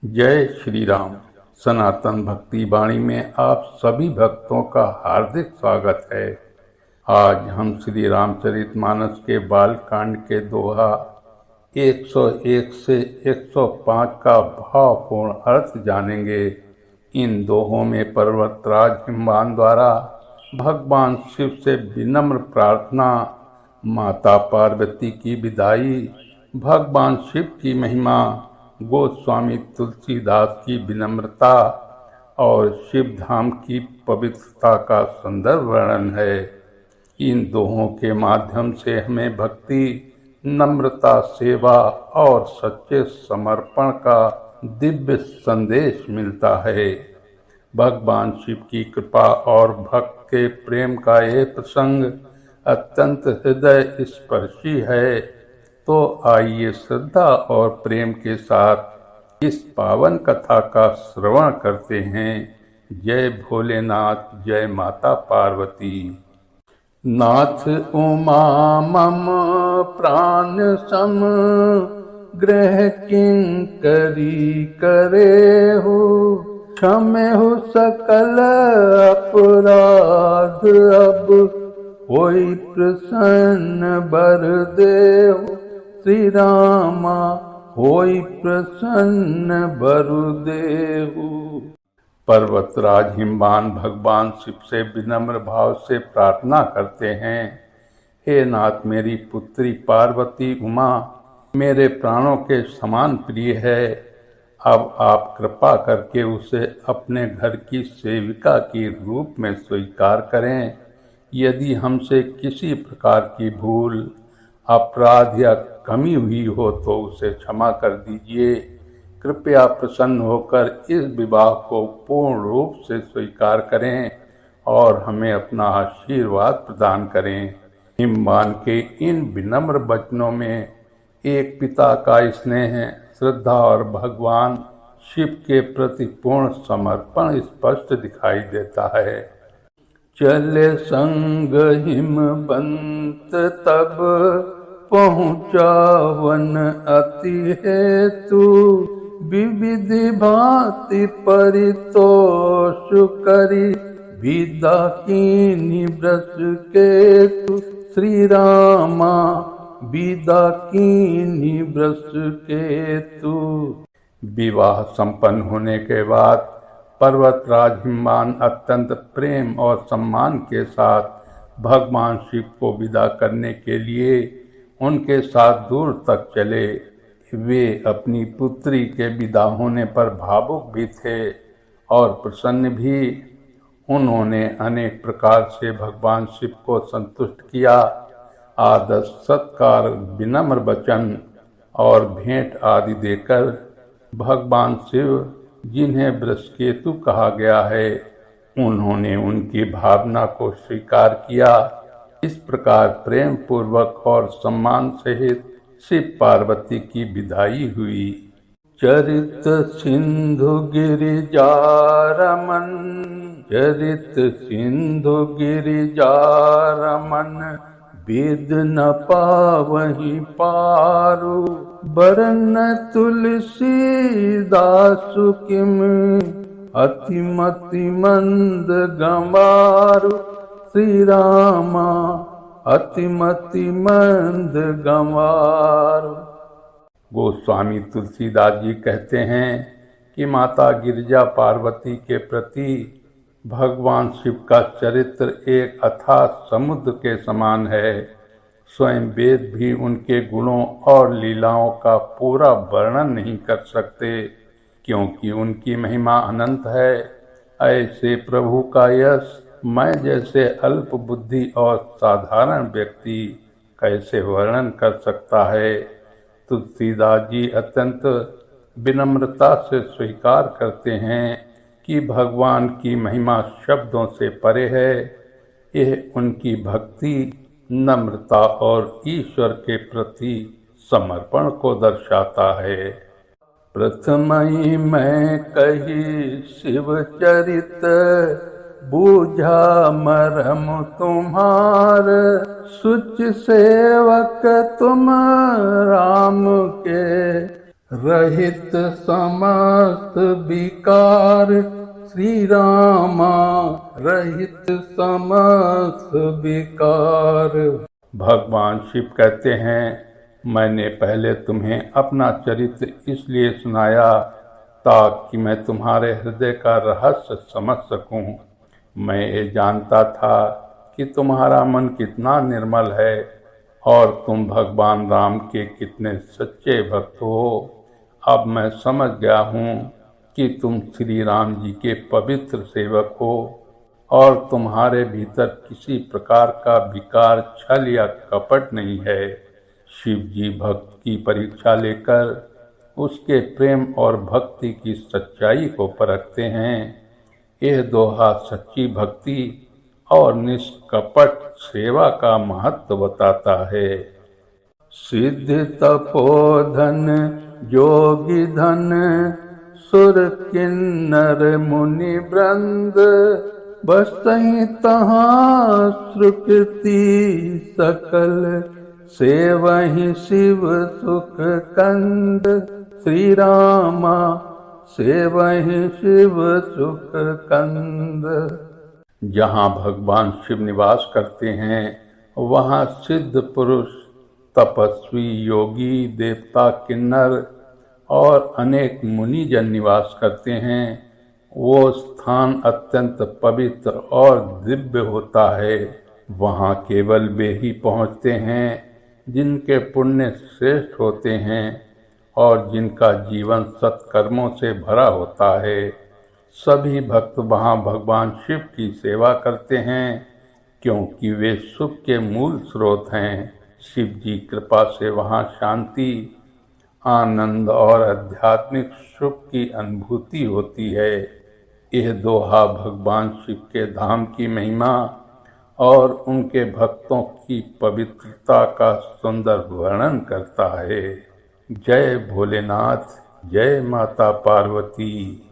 जय श्री राम। सनातन भक्ति वाणी में आप सभी भक्तों का हार्दिक स्वागत है। आज हम श्री रामचरितमानस के बालकांड के दोहा 101 से 105 का भावपूर्ण अर्थ जानेंगे। इन दोहों में पर्वतराज हिमवान द्वारा भगवान शिव से विनम्र प्रार्थना, माता पार्वती की विदाई, भगवान शिव की महिमा, गोस्वामी तुलसीदास की विनम्रता और शिव धाम की पवित्रता का सुंदर वर्णन है। इन दोहों के माध्यम से हमें भक्ति, नम्रता, सेवा और सच्चे समर्पण का दिव्य संदेश मिलता है। भगवान शिव की कृपा और भक्त के प्रेम का यह प्रसंग अत्यंत हृदय स्पर्शी है। तो आइए श्रद्धा और प्रेम के साथ इस पावन कथा का श्रवण करते हैं। जय भोलेनाथ, जय माता पार्वती। नाथ उमा मम प्राण सम, ग्रह किंकरी करे हो, क्षमे हो सकल अपराध, अब होई प्रसन्न बर देहु, श्री रामा होई प्रसन्न बरुदेहु। पर्वतराज हिमवान भगवान शिव से विनम्र भाव से प्रार्थना करते हैं, हे नाथ, मेरी पुत्री पार्वती उमा मेरे प्राणों के समान प्रिय है। अब आप कृपा करके उसे अपने घर की सेविका के रूप में स्वीकार करें। यदि हमसे किसी प्रकार की भूल, अपराध या कमी हुई हो तो उसे क्षमा कर दीजिए। कृपया प्रसन्न होकर इस विवाह को पूर्ण रूप से स्वीकार करें और हमें अपना आशीर्वाद प्रदान करें। हिमवान के इन विनम्र वचनों में एक पिता का स्नेह, श्रद्धा और भगवान शिव के प्रति पूर्ण समर्पण स्पष्ट दिखाई देता है। चले संग हिमवंत तब, पहुँचा वन अति हेतु, विविधि भांति परितोष करी, विदा कीन्ही वृष केतु, श्री रामा विदा कीन्ही वृष केतु। विवाह संपन्न होने के बाद पर्वतराज हिमवान अत्यंत प्रेम और सम्मान के साथ भगवान शिव को विदा करने के लिए उनके साथ दूर तक चले। वे अपनी पुत्री के विदा होने पर भावुक भी थे और प्रसन्न भी। उन्होंने अनेक प्रकार से भगवान शिव को संतुष्ट किया। आदर सत्कार, विनम्र वचन और भेंट आदि देकर भगवान शिव, जिन्हें वृषकेतु कहा गया है, उन्होंने उनकी भावना को स्वीकार किया। इस प्रकार प्रेम पूर्वक और सम्मान सहित शिव पार्वती की विदाई हुई। चरित सिंधु गिरिजा रमन, चरित सिंधु गिरिजा रमन, वेद न पावहि पारु, बरन तुलसी दासु किम, अतिमति मंद गंवारु, श्री रामा अतिमति मंद गंवारु। गोस्वामी तुलसीदास जी कहते हैं कि माता गिरिजा पार्वती के प्रति भगवान शिव का चरित्र एक अथाह समुद्र के समान है। स्वयं वेद भी उनके गुणों और लीलाओं का पूरा वर्णन नहीं कर सकते, क्योंकि उनकी महिमा अनंत है। ऐसे प्रभु का यश मैं जैसे अल्प बुद्धि और साधारण व्यक्ति कैसे वर्णन कर सकता है। तुलसीदास जी अत्यंत विनम्रता से स्वीकार करते हैं कि भगवान की महिमा शब्दों से परे है। यह उनकी भक्ति, नम्रता और ईश्वर के प्रति समर्पण को दर्शाता है। प्रथमहि मैं कही शिव चरित, बूझा मरम तुम्हार, सुच सेवक तुम राम के, रहित समस्त विकार श्री रामा, रहित समस्त विकार। भगवान शिव कहते हैं, मैंने पहले तुम्हें अपना चरित्र इसलिए सुनाया ताकि मैं तुम्हारे हृदय का रहस्य समझ सकूं। मैं ये जानता था कि तुम्हारा मन कितना निर्मल है और तुम भगवान राम के कितने सच्चे भक्त हो। अब मैं समझ गया हूँ कि तुम श्री राम जी के पवित्र सेवक हो और तुम्हारे भीतर किसी प्रकार का विकार, छल या कपट नहीं है। शिव जी भक्त की परीक्षा लेकर उसके प्रेम और भक्ति की सच्चाई को परखते हैं। यह दोहा सच्ची भक्ति और निष्कपट सेवा का महत्व बताता है। सिद्ध तपोधन जोगी धन सुर किन्नर मुनि वृंद, बसहि तहाँ सुकृति सकल, सेवहि शिव सुख कंद। श्री रामा, सेवहि शिव सुख कंद। जहाँ भगवान शिव निवास करते हैं वहाँ सिद्ध पुरुष, तपस्वी, योगी, देवता, किन्नर और अनेक मुनिजन निवास करते हैं। वो स्थान अत्यंत पवित्र और दिव्य होता है। वहाँ केवल वे ही पहुँचते हैं जिनके पुण्य श्रेष्ठ होते हैं और जिनका जीवन सत्कर्मों से भरा होता है। सभी भक्त वहाँ भगवान शिव की सेवा करते हैं क्योंकि वे सुख के मूल स्रोत हैं। शिव जी कृपा से वहाँ शांति, आनंद और आध्यात्मिक सुख की अनुभूति होती है। यह दोहा भगवान शिव के धाम की महिमा और उनके भक्तों की पवित्रता का सुंदर वर्णन करता है। जय भोलेनाथ, जय माता पार्वती।